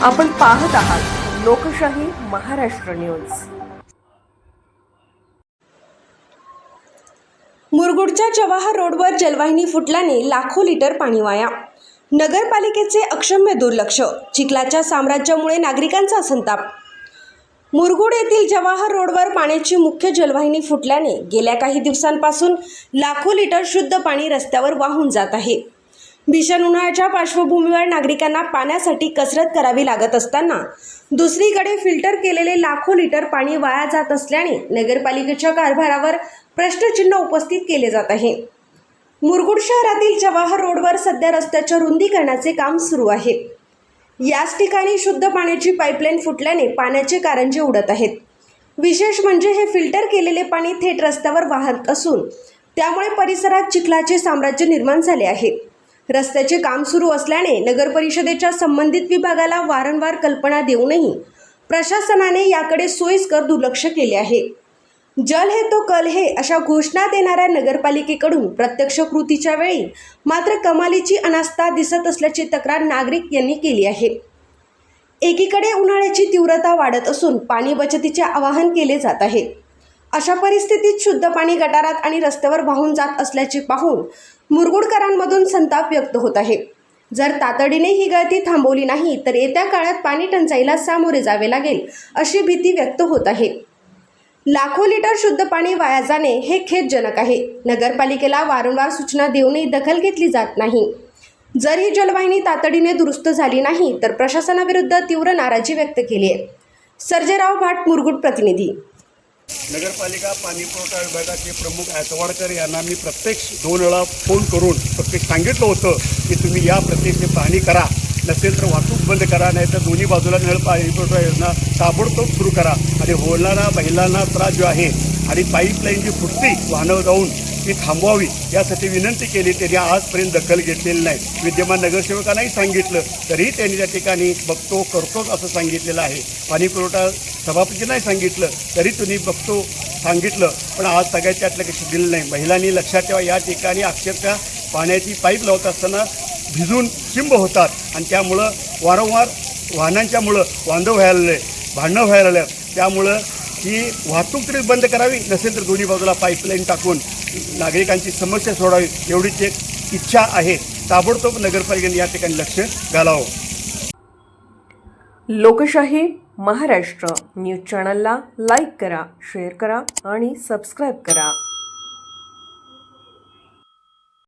आपण पाहत आहात लोकशाही महाराष्ट्र न्यूज। मुरगुडच्या जवाहर रोडवर जलवाहिनी फुटल्याने लाखो लिटर पाणी वाया। नगरपालिकेचे अक्षम्य दुर्लक्ष, चिखलाच्या साम्राज्यामुळे नागरिकांचा संताप। मुरगुड येथील जवाहर रोडवर पाण्याची मुख्य जलवाहिनी फुटल्याने गेल्या काही दिवसांपासून लाखो लिटर शुद्ध पाणी रस्त्यावर वाहून जात आहे। भीषण उन्हाळ्याच्या पार्श्वभूमीवर नागरिकांना पाण्यासाठी कसरत करावी लागत असताना दुसरीकडे फिल्टर केलेले लाखो लिटर पाणी वाया जात असल्याने नगरपालिकेच्या कारभारावर प्रश्नचिन्ह उपस्थित केले जात आहे। मुरगुड शहरातील जवाहर रोडवर सध्या रस्त्याच्या रुंदीकरणाचे काम सुरू आहे। याच ठिकाणी शुद्ध पाण्याची पाईपलाईन फुटल्याने पाण्याचे कारंजे उडत आहेत। विशेष म्हणजे हे फिल्टर केलेले पाणी थेट रस्त्यावर वाहत असून त्यामुळे परिसरात चिखलाचे साम्राज्य निर्माण झाले आहे। रस्त्याचे काम सुरू असल्याने नगर परिषदेच्या संबंधित विभागाला वारंवार कल्पना देऊनही प्रशासनाने याकडे सोयीस्कर दुर्लक्ष केले आहे। जल है तो कल है अशा घोषणा देणाऱ्या नगरपालिकेकडून प्रत्यक्ष कृतीच्या वेळी मात्र कमालीची अनास्था दिसत असल्याची तक्रार नागरिक यांनी केली आहे। एकीकडे उन्हाळ्याची तीव्रता वाढत असून पाणी बचतीचे आवाहन केले जात आहे। अशा परिस्थितीत शुद्ध पाणी गटारात आणि रस्त्यावर वाहून जात असल्याचे पाहून मुरगुडकरांमधून संताप व्यक्त होत आहे। जर तातडीने ही गळती थांबवली नाही तर येत्या काळात पाणी टंचाईला सामोरे जावे लागेल अशी भीती व्यक्त होत आहे। लाखो लिटर शुद्ध पाणी वाया जाणे हे खेदजनक आहे। नगरपालिकेला वारंवार सूचना देऊनही दखल घेतली जात नाही। जर ही जलवाहिनी तातडीने दुरुस्त झाली नाही तर प्रशासनाविरुद्ध तीव्र नाराजी व्यक्त केली आहे। सर्जेराव भाट, मुरगुड प्रतिनिधी। नगरपालिका पाणी पुरवठा विभागाचे प्रमुख आयतवाडकर यांना मी प्रत्यक्ष 2 वेळा फोन करून प्रत्यक्ष सांगितलं होतं की तुम्ही या प्रत्यक्ष पाहणी करा, नसेल तर वाहतूक बंद करा, नाही तर दोन्ही बाजूला नळ पाणी पुरवठा योजना ताबडतोब सुरू करा आणि होणारा महिलांना त्रास जो आहे आणि पाईपलाईन जी फुटती वाहनं जाऊन ती थांबवावी यासाठी विनंती केली, तरी आजपर्यंत दखल घेतलेली नाही। विद्यमान नगरसेवकांनाही सांगितलं तरीही त्यांनी त्या ठिकाणी बघतो करतोच असं सांगितलेलं आहे। पाणी पुरवठा सभापतींनाही सांगितलं तरी तुम्ही बघतो सांगितलं, पण आज सगळ्याच्या त्यातलं काही दिलं नाही। महिलांनी लक्षात ठेवा, या ठिकाणी अक्षरशः पाण्याची पाईप लावत असताना भिजून चिंब होतात आणि त्यामुळं वारंवार वाहनांच्यामुळं वांदो व्हायला लागले, भांडणं व्हायला लागले। त्यामुळं ही वाहतूक तरी बंद करावी, नसेल तर दोन्ही बाजूला पाईपलाईन टाकून नागरिकांची समस्या सोडावी एवढीच एक इच्छा आहे। ताबडतोब नगरपालिकेने या ठिकाणी लक्ष घालावं। लोकशाही महाराष्ट्र न्यूज चॅनलला लाईक करा, शेअर करा आणि सबस्क्राईब करा।